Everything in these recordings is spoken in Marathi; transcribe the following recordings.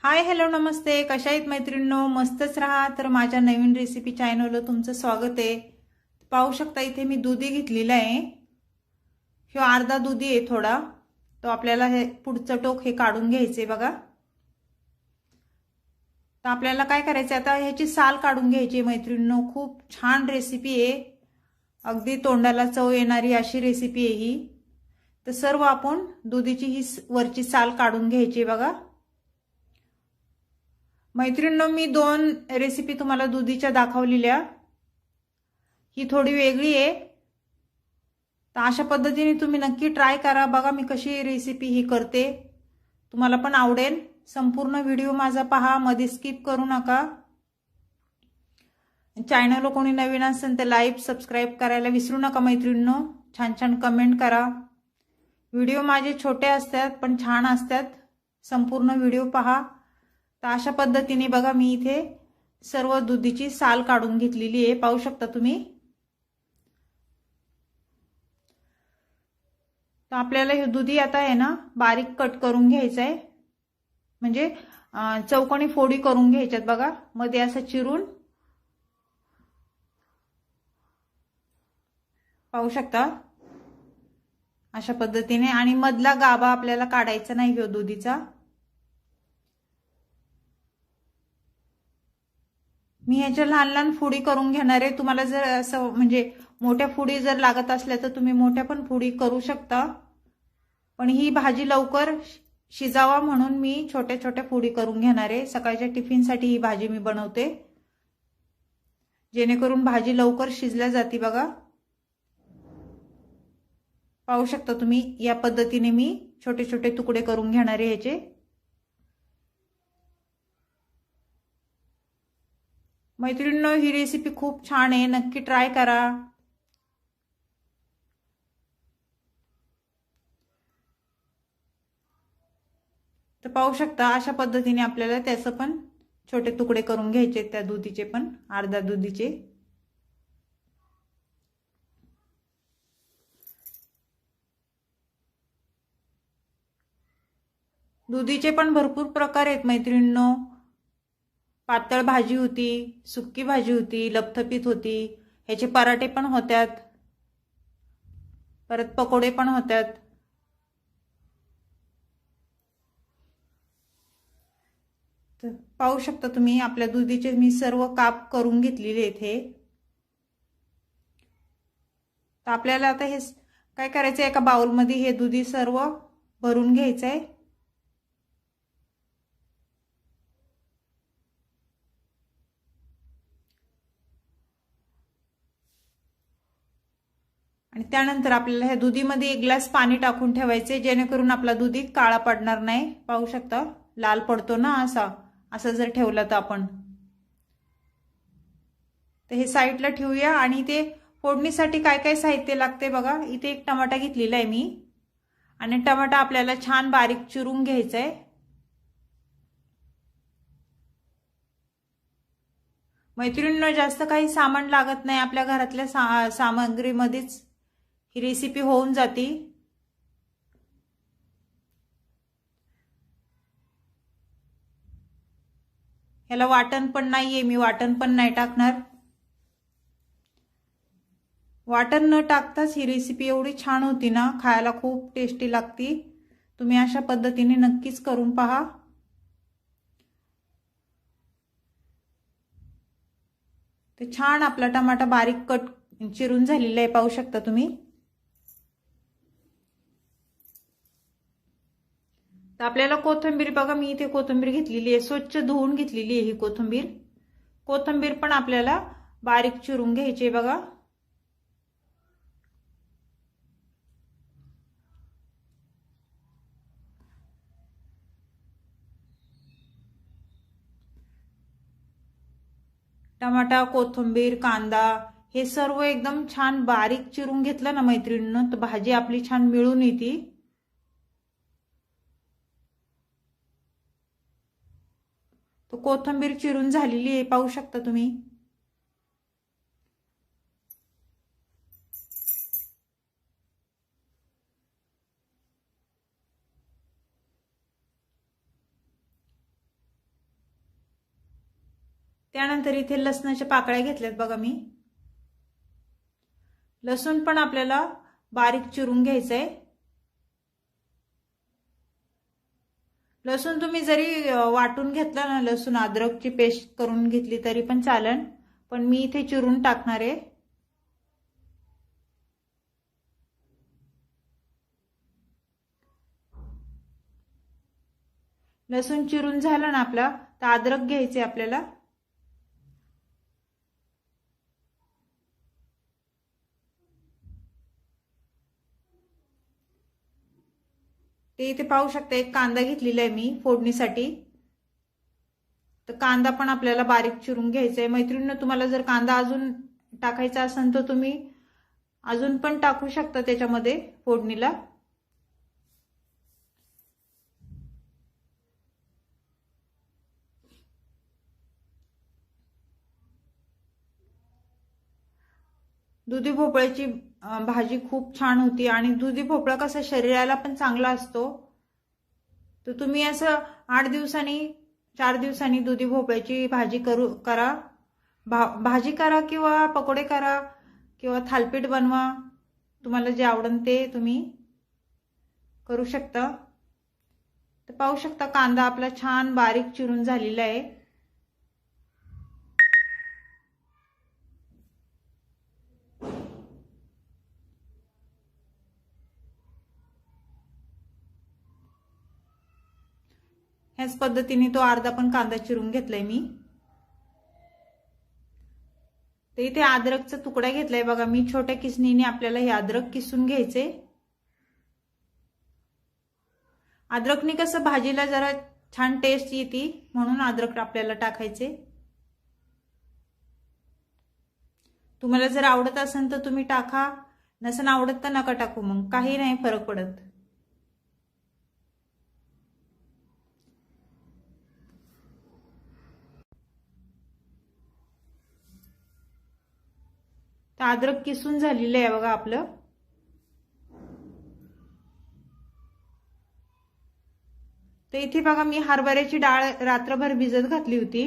हाय हॅलो नमस्ते, कशा आहेत मैत्रिणींनो? मस्तच राहा. तर माझ्या नवीन रेसिपी चॅनलवर तुमचं स्वागत आहे. पाहू शकता इथे मी दुधी घेतलेला आहे. हे अर्धा दुधी आहे थोडा. तो आपल्याला हे पुढचं टोक हे काढून घ्यायचे बघा. तर आपल्याला काय करायचं आता ह्याची साल काढून घ्यायची मैत्रिणींनो. खूप छान रेसिपी आहे. अगदी तोंडाला चव येणारी अशी रेसिपी आहे ही. तर सर्व आपण दुधीची ही वरची साल काढून घ्यायची बघा. मैत्रिणींनो मी दोन रेसिपी तुम्हाला दुधीच्या दाखवलेल्या. ही थोडी वेगळी आहे. तर अशा पद्धतीने तुम्ही नक्की ट्राय करा. बघा मी कशी रेसिपी ही करते. तुम्हाला पण आवडेल. संपूर्ण व्हिडिओ माझा पहा, मध्ये स्किप करू नका. चॅनलला कोणी नवीन असेल तर लाईक सबस्क्राइब करायला विसरू नका मैत्रिणींनो. छान छान कमेंट करा. व्हिडिओ माझे छोटे असतात पण छान असतात. संपूर्ण व्हिडिओ पहा. तर अशा पद्धतीने बघा मी इथे सर्व दुधीची साल काढून घेतलेली आहे. पाहू शकता तुम्ही. तर आपल्याला हे दुधी आता आहे ना बारीक कट करून घ्यायचं आहे. म्हणजे चौकोनी फोडी करून घ्यायच्यात बघा. मध्ये असं चिरून पाहू शकता अशा पद्धतीने. आणि मधला गाभा आपल्याला काढायचा नाही हो दुधीचा. मी ह्याच्या लहान लहान फोडी करून घेणार आहे. तुम्हाला जर असं म्हणजे मोठ्या फोडी जर लागत असल्या तर तुम्ही मोठ्या पण फोडी करू शकता. पण ही भाजी लवकर शिजावा म्हणून मी छोट्या छोट्या फोडी करून घेणार आहे. सकाळच्या टिफिनसाठी ही भाजी मी बनवते, जेणेकरून भाजी लवकर शिजल्या जाते बघा. पाहू शकता तुम्ही या पद्धतीने मी छोटे छोटे तुकडे करून घेणार आहे ह्याचे. मैत्रिणींनो ही रेसिपी खूप छान आहे, नक्की ट्राय करा. तर पाहू शकता अशा पद्धतीने आपल्याला त्याचं पण छोटे तुकडे करून घ्यायचे. त्या दुधीचे पण अर्धा दुधीचे. दुधीचे पण भरपूर प्रकार आहेत मैत्रिणींनो. पातळ भाजी होती, सुक्की भाजी होती, लपथपीत होती, ह्याचे पराठे पण होतात, परत पकोडे पण होतात. तर पाहू शकता तुम्ही आपल्या दुधीचे मी सर्व काप करून घेतलेले इथे. तर आपल्याला आता हे काय करायचं, एका बाउलमध्ये हे दुधी सर्व भरून घ्यायचं आहे. आणि त्यानंतर आपल्याला ह्या दुधीमध्ये एक ग्लास पाणी टाकून ठेवायचे, जेणेकरून आपला दुधी काळा पडणार नाही. पाहू शकता लाल पडतो ना असा. असं जर ठेवलं तर आपण. तर हे साईडला ठेवूया. आणि ते फोडणीसाठी काय काय साहित्य लागते बघा. इथे एक टमाटा घेतलेला आहे मी. आणि टमाटा आपल्याला छान बारीक चिरून घ्यायचा आहे. मैत्रिणींना जास्त काही सामान लागत नाही. आपल्या घरातल्या सामग्रीमध्येच ही रेसिपी होऊन जाते. ह्याला वाटण पण नाहीये, मी वाटण पण नाही टाकणार. वाटण न टाकताच ही रेसिपी एवढी छान होती ना, खायला खूप टेस्टी लागती. तुम्ही अशा पद्धतीने नक्कीच करून पहा. ते छान आपला टमाटा बारीक कट चिरून झालेला आहे. पाहू शकता तुम्ही. तर आपल्याला कोथिंबीर बघा, मी इथे कोथिंबीर घेतलेली आहे. स्वच्छ धुवून घेतलेली आहे ही कोथिंबीर. कोथिंबीर पण आपल्याला बारीक चिरून घ्यायची बघा. टमाटा, कोथिंबीर, कांदा हे सर्व एकदम छान बारीक चिरून घेतलं ना मैत्रिणींनो, तर भाजी आपली छान मिळून येते. तो कोथिंबीर चिरून झालेली आहे. पाहू शकता तुम्ही. त्यानंतर इथे लसणाच्या पाकळ्या घेतल्यात बघा मी। लसूण पण आपल्याला बारीक चिरून घ्यायचंय। लसूण तुम्ही जरी वाटून घेतला ना, लसूण अद्रकची पेस्ट करून घेतली तरी पण चालेल, पण मी इथे चिरून टाकणार आहे। लसूण चिरून झालं ना आपला, तर अद्रक घ्यायचे आपल्याला। ते इथे पाहू शकता, एक कांदा घेतलेला आहे मी फोडणीसाठी। तर कांदा पण आपल्याला बारीक चिरून घ्यायचा आहे। मैत्रिणींनो, तुम्हाला जर कांदा अजून टाकायचा असेल तर तुम्ही अजून पण टाकू शकता त्याच्यामध्ये फोडणीला। दुधी भोपळ्याची भाजी खूप छान होती आणि दुधी भोपळा कसा शरीराला पण चांगला असतो। तर तुम्ही असं 8 दिवसांनी 4 दिवसांनी दुधी भोपळ्याची भाजी करा, भाजी करा किंवा पकोडे करा किंवा थालपीठ बनवा, तुम्हाला जे आवडेल ते तुम्ही करू शकता। तर पाहू शकता कांदा आपला छान बारीक चिरून झालेला आहे। ह्याच पद्धतीने तो अर्धा पण कांदा चिरून घेतलाय मी। तर इथे अद्रकचा तुकडा घेतलाय बघा मी, छोट्या किसणीने आपल्याला हे अद्रक किसून घ्यायचे। अद्रकने कसं भाजीला जरा छान टेस्ट येते, म्हणून अद्रक आपल्याला टाकायचे। तुम्हाला जर आवडत असेल तर तुम्ही टाका, नसेल आवडत तर नका टाकू, मग काही नाही फरक पडत। तर अद्रक किसून झालेलं आहे बघा आपलं। तर इथे बघा मी हरभऱ्याची डाळ रात्रभर भिजत घातली होती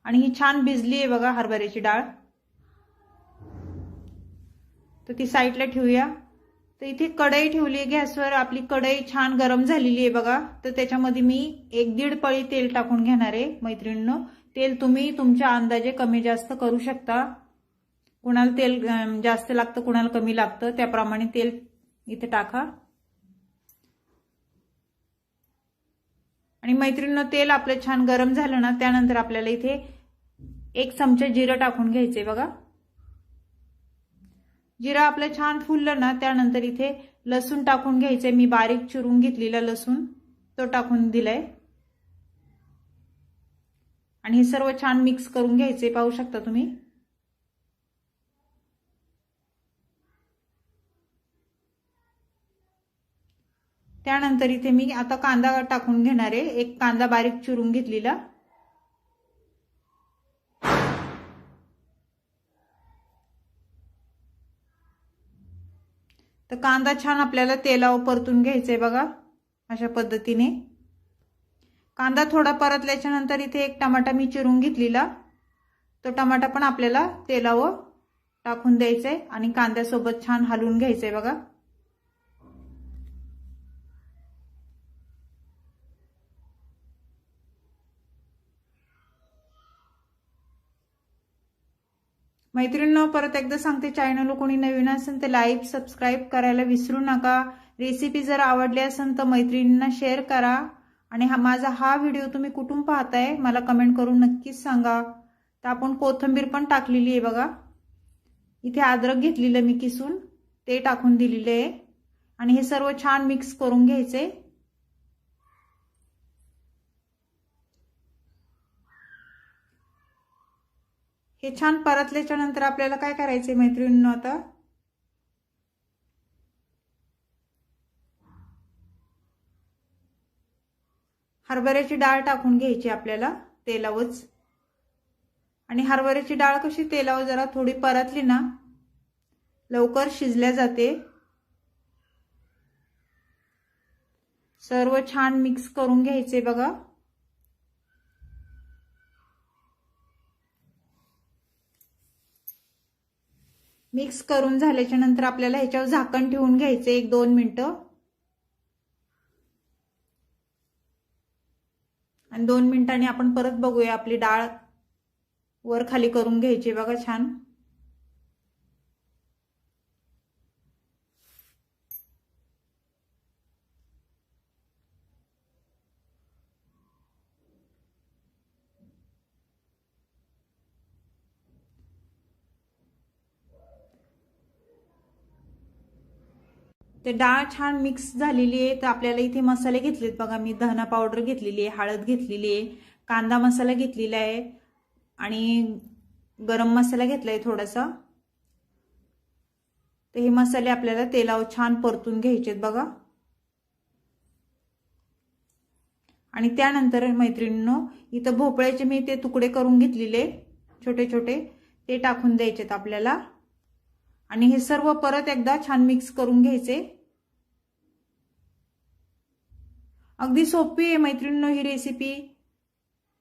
आणि ही छान भिजली आहे बघा हरभऱ्याची डाळ। तर ती साईडला ठेवूया। तर इथे कढई ठेवली आहे गॅसवर, आपली कढई छान गरम झालेली आहे बघा। तर त्याच्यामध्ये मी 1-1.5 पळी तेल टाकून घेणार आहे मैत्रिणींनो। तेल तुम्ही तुमच्या अंदाजे कमी जास्त करू शकता, कुणाला तेल जास्त लागतं कुणाला कमी लागतं, त्याप्रमाणे तेल इथे टाका। आणि मैत्रिणींनो, तेल आपलं छान गरम झालं ना, त्यानंतर आपल्याला इथे 1 चमचा जिरं टाकून घ्यायचंय बघा। जिरं आपलं छान फुललं ना, त्यानंतर इथे लसूण टाकून घ्यायचंय। मी बारीक चिरून घेतलेला लसूण तो टाकून दिलाय आणि हे सर्व छान मिक्स करून घ्यायचे, पाहू शकता तुम्ही। त्यानंतर इथे मी आता कांदा टाकून घेणार आहे, 1 कांदा बारीक चिरून घेतलेला। तर कांदा छान आपल्याला तेलावर परतून घ्यायचंय बघा, अशा पद्धतीने। कांदा थोडा परतल्याच्या नंतर इथे 1 टमाटा मी चिरून घेतलेला, तो टमाटा पण आपल्याला तेलावर टाकून द्यायचंय आणि कांद्यासोबत छान हलवून घ्यायचंय बघा। मैत्रिणींनो, परत एकदा सांगते, चॅनल कोणी नवीन असेल तर लाईक सबस्क्राईब करायला विसरू नका। रेसिपी जर आवडली असेल तर मैत्रिणींना शेअर करा आणि माझा व्हिडिओ तुम्ही कुठून पाहताय मला कमेंट करून नक्कीच सांगा। तर आपण कोथिंबीर पण टाकलेली आहे बघा। इथे अद्रक घेतलेलं मी किसून, ते टाकून दिलेले आहे आणि हे सर्व छान मिक्स करून घ्यायचे। हे छान परतल्याच्या नंतर आपल्याला काय करायचे मैत्रिणींनो, आता हरभऱ्याची डाळ टाकून घ्यायची आपल्याला तेलावरच। आणि हरभऱ्याची डाळ कशी तेलावर जरा थोडी परतली ना, लवकर शिजल्या जाते। सर्व छान मिक्स करून घ्यायचे बघा। मिक्स करून झाल्याच्या नंतर आपल्याला ह्याच्यावर झाकण ठेवून घ्यायचं 1-2 मिनिटं आणि 2 मिनिटांनी आपण परत बघूया. आपली डाळ वर खाली करून घ्यायची बघा छान. ते डाळ छान मिक्स झालेली आहे. तर आपल्याला इथे मसाले घेतलेत बघा. मी धना पावडर घेतलेली आहे, हळद घेतलेली आहे, कांदा मसाला घेतलेला आहे आणि गरम मसाला घेतलाय थोडासा. तर हे मसाले आपल्याला तेलावर छान परतून घ्यायचेत बघा. आणि त्यानंतर मैत्रिणींनो इथं भोपळ्याचे मी ते तुकडे करून घेतलेले छोटे छोटे, ते टाकून द्यायचेत आपल्याला. आणि हे सर्व परत एकदा छान मिक्स करून घ्यायचे. अगदी सोपी आहे मैत्रिणींनो ही रेसिपी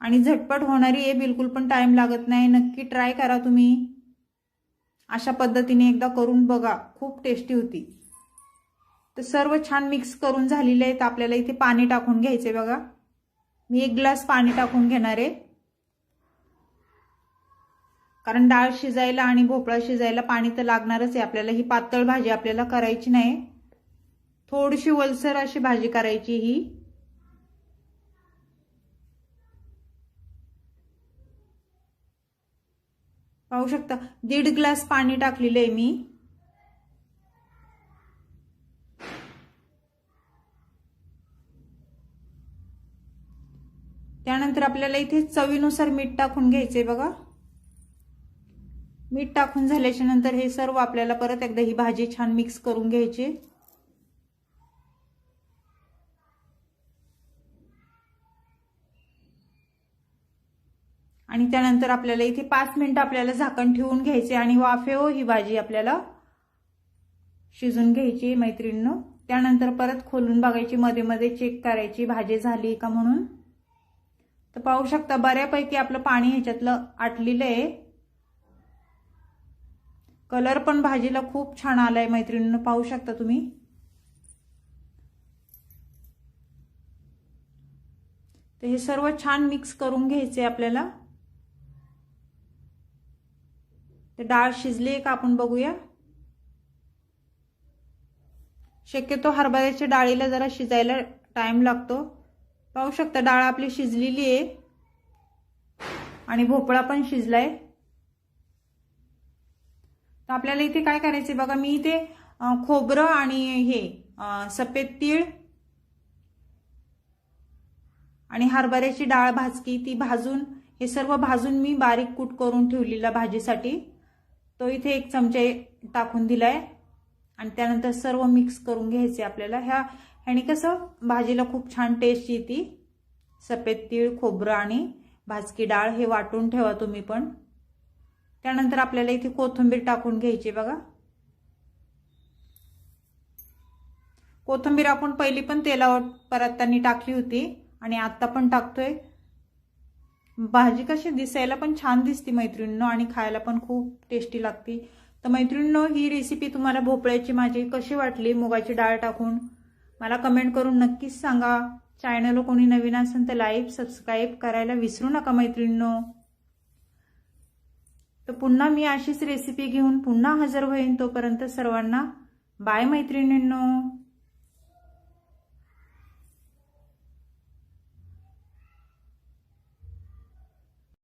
आणि झटपट होणारी आहे. बिलकुल पण टाइम लागत नाही. नक्की ट्राय करा तुम्ही. अशा पद्धतीने एकदा करून बघा, खूप टेस्टी होती. तर सर्व छान मिक्स करून झालेले आहे. तर आपल्याला इथे पाणी टाकून घ्यायचे बघा. मी 1 ग्लास पाणी टाकून घेणार आहे, कारण डाळ शिजायला आणि भोपळा शिजायला पाणी तर लागणारच आहे आपल्याला. ही पातळ भाजी आपल्याला करायची नाही, थोडीशी ओलसर अशी भाजी करायची ही. पाहू शकता 1.5 ग्लास पाणी टाकलेलं आहे मी. त्यानंतर आपल्याला इथे चवीनुसार मीठ टाकून घ्यायचंय बघा. मीठ टाकून झाल्याच्या नंतर हे सर्व आपल्याला परत एकदा ही भाजी छान मिक्स करून घ्यायची. आणि त्यानंतर आपल्याला इथे 5 मिनिटं आपल्याला झाकण ठेवून घ्यायचे आणि वाफेवर ही भाजी आपल्याला शिजून घ्यायची मैत्रिणींनो. त्यानंतर परत खोलून बघायची, मध्ये मध्ये चेक करायची भाजी झाली का म्हणून. तर पाहू शकता बऱ्यापैकी आपलं पाणी ह्याच्यातलं आटलेलं आहे. कलर पण भाजीला खूप छान आलाय मैत्रिणींनो, पाहू शकता तुम्ही. तर हे सर्व छान मिक्स करून घ्यायचे आपल्याला. तर डाळ शिजली का आपण बघूया. शक्यतो हरभऱ्याच्या डाळीला जरा शिजायला टाइम लागतो. पाहू शकता डाळ आपली शिजलेली आहे आणि भोपळा पण शिजलाय. तर आपल्याला इथे काय करायचे बघा. मी इथे खोबरं आणि हे सफेद तीळ आणि हरभऱ्याची डाळ भाजकी ती भाजून, हे सर्व भाजून मी बारीक कूट करून ठेवलेला भाजीसाठी, तो इथे 1 चमचा टाकून दिलाय. आणि त्यानंतर सर्व मिक्स करून घ्यायचे आपल्याला. ह्याने कसं भाजीला खूप छान टेस्ट येते. सफेद तीळ, खोबरं आणि भाजकी डाळ हे वाटून ठेवा तुम्ही पण. त्यानंतर आपल्याला इथे कोथिंबीर टाकून घ्यायची बघा. कोथिंबीर आपण पहिली पण तेलावर परतताना टाकली होती आणि आता पण टाकतोय. भाजी कशी दिसायला पण छान दिसते मैत्रिणींनो आणि खायला पण खूप टेस्टी लागते. तर मैत्रिणींनो ही रेसिपी तुम्हाला भोपळ्याची माझी कशी वाटली मुगाची डाळ टाकून मला कमेंट करून नक्कीच सांगा. चॅनल कोणी नवीन असेल तर लाईक सबस्क्राईब करायला विसरू नका मैत्रिणींनो. तर पुन्हा मी अशीच रेसिपी घेऊन पुन्हा हजर होईन. तोपर्यंत सर्वांना बाय मैत्रिणींनो.